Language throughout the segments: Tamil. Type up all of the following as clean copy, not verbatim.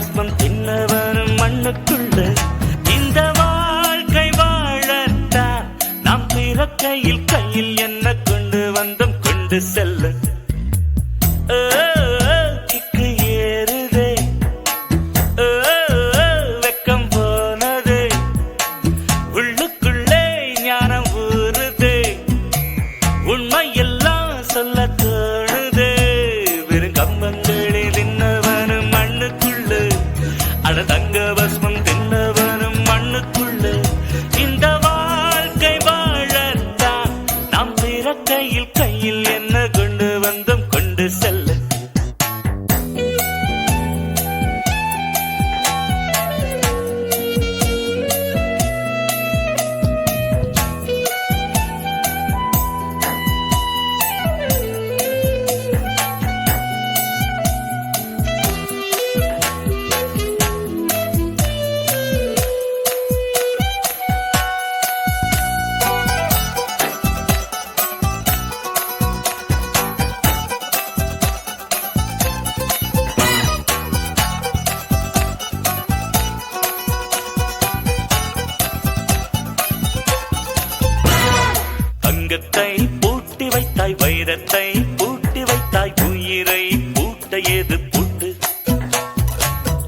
பஸ்மம் தின்னவனும் மண்ணுக்குள்ள இந்த வாழ்க்கை வாழத்தான் நாம் பிறக்கையில் கையில் என்ன கொண்டு வந்தோம் கொண்டு செல்ல கிக்கு ஏறுதே வெக்கம் போனதே உள்ளுக்குள்ளே ஞானம் ஊறுதே உண்மை எல்லாம் சொல்ல தோணுதே வெறும் கம்பங்களில் தின்னவனும் மண்ணுக்குள்ள அட தங்க பஸ்மம் தின்னவனும் மண்ணுக்குள்ள இந்த வாழ்க்கை வாழத்தான் நாம் பிறக்கையில் கையில் என்ன கொண்டு வந்தோம் கொண்டு செல்ல தங்கத்தை பூட்டி வைத்தாய் வைரத்தை பூட்டி வைத்தாய் உயிரை பூட்ட ஏது பூட்டு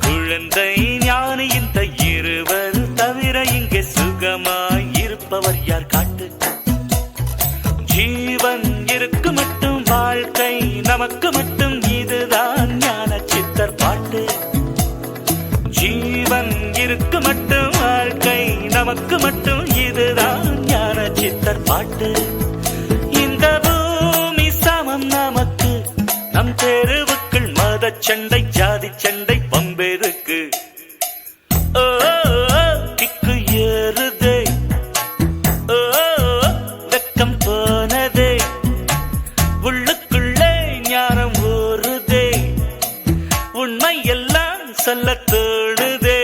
குழந்தை ஞானி இந்த இருவர் தவிர இங்கே சுகமாய் இருப்பவர் யார் காட்டு ஜீவன் இருக்கு மட்டும் வாழ்க்கை நமக்கு மட்டும் இதுதான் ஞான சித்தர் பாட்டு ஜீவன் இருக்கு மட்டும் வாழ்க்கை நமக்கு மட்டும் இதுதான் ஞான சித்தர் பாட்டு இந்த பூமி சமம் நமக்கு நம் தெருவுக்குள் மத சண்டை ஜாதி சண்டை பம்பெருக்கு கிக்கு ஏறுதே வெக்கம் போனதே உள்ளுக்குள்ளே ஞானம் ஊறுதே உண்மை எல்லாம் சொல்ல தோணுதே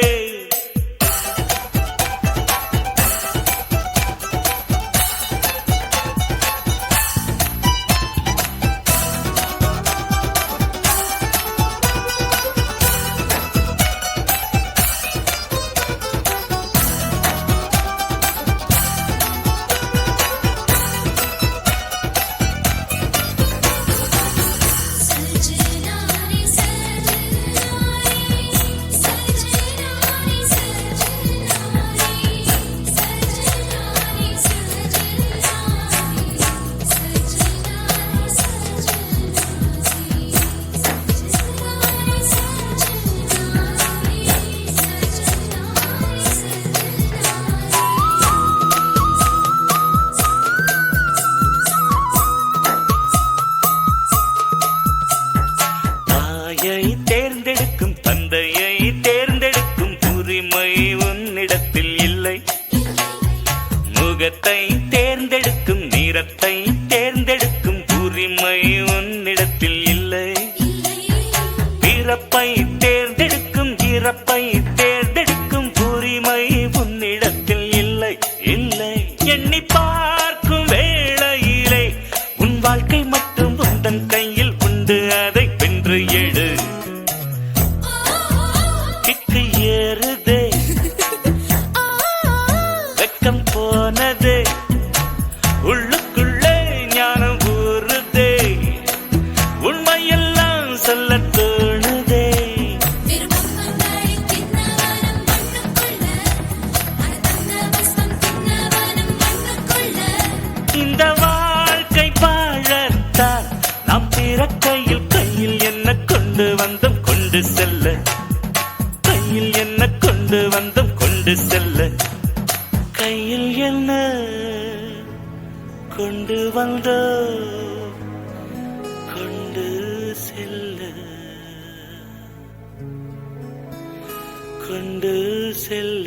தேர்ந்தெடுக்கும் தந்தையை தேர்ந்தெடுக்கும் உரிமை உன்னிடத்தில் இல்லை முகத்தை தேர்ந்தெடுக்கும் நிறத்தை தேர்ந்தெடுக்கும் உரிமை உன்னிடத்தில் இல்லை பிறப்பை தேர்ந்தெடுக்கும் இறப்பை தேர்ந்தெடுக்கும் உரிமை உன்னிடத்தில் இல்லை இல்லை எண்ணி பார்க்கும் வேளையிலே உன் வாழ்க்கை மட்டும் உந்தன் கையில் உண்டு அதை வென்று எடு கிக்கு ஏறுதே வெக்கம் போனதே உள்ளுக்குள்ளே ஞானம் ஊறுதே உண்மையெல்லாம் சொல்ல தோணுதே இந்த வாழ்க்கை வாழத்தான் நாம் பிறக்கையில் கையில் என்ன கொண்டு வந்தோம் கொண்டு செல்ல கையில் என்ன கொண்டு வந்தோம் கொண்டு செல்ல கையில் என்ன கொண்டு வந்தோம் கொண்டு செல்ல கொண்டு செல்ல